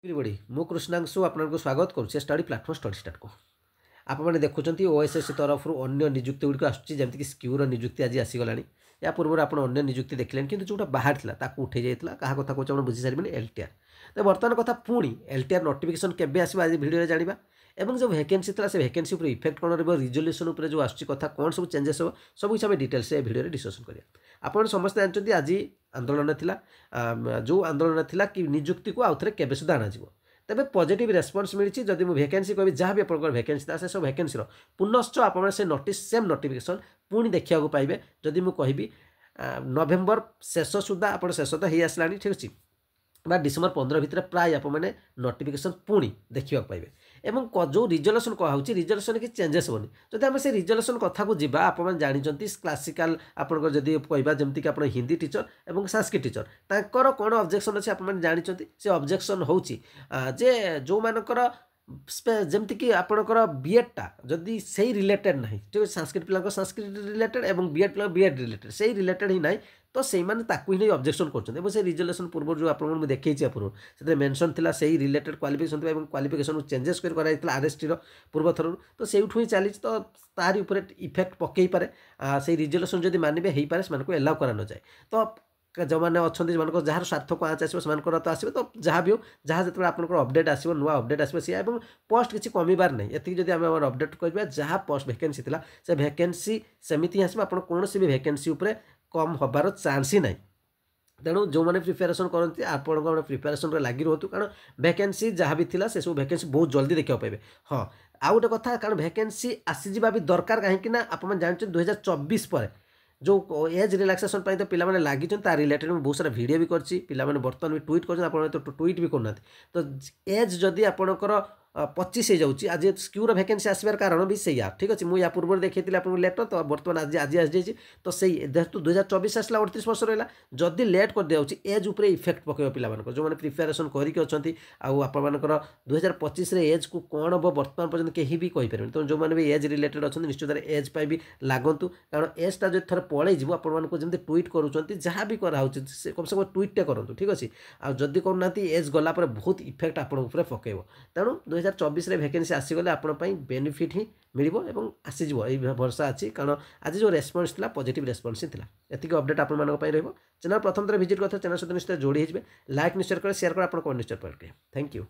Everybody मु कृष्णांशु आपको स्वागत करुच्छे स्टडी प्लाटफर्म स्टडी स्टार्ट को आपने देखुं ओएसएससी तरफ अन्य निजुक्ति गुड़िक आसमती स्क्यूर निजुक्ति आज आसीगला या पूर्व आप अन्य निजुक्ति देखिले कि जोटा बाहर था उठे जाता क्या कथा कौन बुझी सारे एलटीआर तो बर्तमान कथा पुणी एलटीआर नोटिफिकेशन केबे आसो आज भिडियो जाना एवं जो वैकेंसी था से वैकेंसी उपर इफेक्ट कौन रिजोल्यूशन उपर जो आसुची कथा कौन सब चेंजेस हो सब किसी डिटेल्स भिडियो डिस्कसन करिया आप समस्ते जानते आज आंदोलन थिला जो आंदोलन थिला कि निजुक्ति को आउ थे केबे सुधा आनाजिवो तेबे पॉजिटिव रेस्पॉन्स मिली जदि मुझे वैकेंसी कह जहाँ भी आप वैकेंसी था से सब वैकेंसी पुनश्च आप से नोटिस सेम नोटिफिकेशन पुणी देखा पाइबे जदि मुझे कहि नवेम्बर शेष सुधा आप शेष तो हो आसला ठीक अच्छे बा डिसेम्बर 15 भितर प्राय आप मैंने नोटिफिकेशन पुणी देखा पाइबे एवं जो रिजल्यूशन कहुच्छी रिजल्यूशन कि चेंजेस होनी जब आम से रिजल्यूशन कथा को जी आप जानते क्लासिकाल आपंकर जदि कहवा जमीक आप हिंदी टीचर और संस्कृत टीचर तांकर कौन ऑब्जेक्शन अच्छे आप जानते से ऑब्जेक्शन होची जे जो मानकर जमीक आपणकर बीएडटा जदि से रिलेटेड ना ठीक है संस्कृत पिला संस्कृत रिलेटेड और बीएड पिला बीएड रिलेटेड से रिलेटेड ही ना तो से ही नहीं ऑब्जेक्शन कर रिजल्यूशन पूर्व जो आप देखी पूर्व से मेंशन थिला से रिलेटेड क्वालिफिकेशन और क्वालिफिकेशन चेंजेस कर आरएसटी पूर्व थर तो से ही चली तो तारी उपर इफेक्ट पकई पारे से रिजल्यूशन जब मानवे हो पाए से एलाउ करा न जाए तो जो मैंने अच्छा जो जार स्वार्थ को आँच आसो से तो आसो तो जहाँ भी हो जहाँ जो आपंकर अपडेट आसो नुआ अपडेट आसो सी और पोस्ट किसी कमिबार नहीं ये जब आम अपडेट करा जहाँ पोस्ट वैकेंसी था से वैकेंसी सेमती आसो आप कौन भी वैकेंसी उपर कम हबार चान्स ही ना तेणु जो मैंने प्रिपेरेसन करती आपको प्रिपेरेसन लगी रोतु कारण वैकेंसी जहाँ भी थिला से सब वैकेंसी बहुत जल्दी देखा पाइबे हाँ आउ गोटे कथा कारण वैकेंसी आसीजा भी दरकार कहीं आप जानते 2024 पर जो एज रिलैक्सेशन तो पे लगी रिलेटेड बहुत सारा वीडियो भी करती पे बर्तमान भी ट्वीट कर तो ट्वीट भी करना तो एज जदि आपणकर 25 हो जाऊँगी आज स्क्यूर वैकेंसी आसबार कारण भी से ठीक अच्छे मुझे पूर्व देखी आपको लेटर तो बर्तमान आज आज आसी तो से जेहतु 2024 आसला 38 वर्ष रहा जदि लेट कर दिया एज उपर इफेक्ट पकेब पे जो मैंने प्रिपेरेसन करके आपर 2025 एज को कौन हम बर्तमान पर्यटन कहीं भी कहीपर तो जो मैंने भी एज रिलेटेड अच्छा निश्चित एज पर भी लागंतु कारण एजटा जो थोड़ा पलैजी आपको जमी ट्वीट करुँच जहाँ भी कराऊँ कम से कम ट्वीटे करूँ ठीक अच्छे आदि करना एज गलापर बहुत इफेक्ट आप पकेब तेणु 2024 वैकेंसी आसीगले आपंपाई बेनिफिट ही मिल और आसीज भरोसा अच्छी कारण आज जो रेस्पन्स था पॉजिटिव रेस्पन्स ही था ये अपडेट आप चैनल प्रथम थर विजिट कर चैनल सहित निश्चय जोड़ी लाइक निश्चय कर शेयर कर आप निश्चय थैंक यू।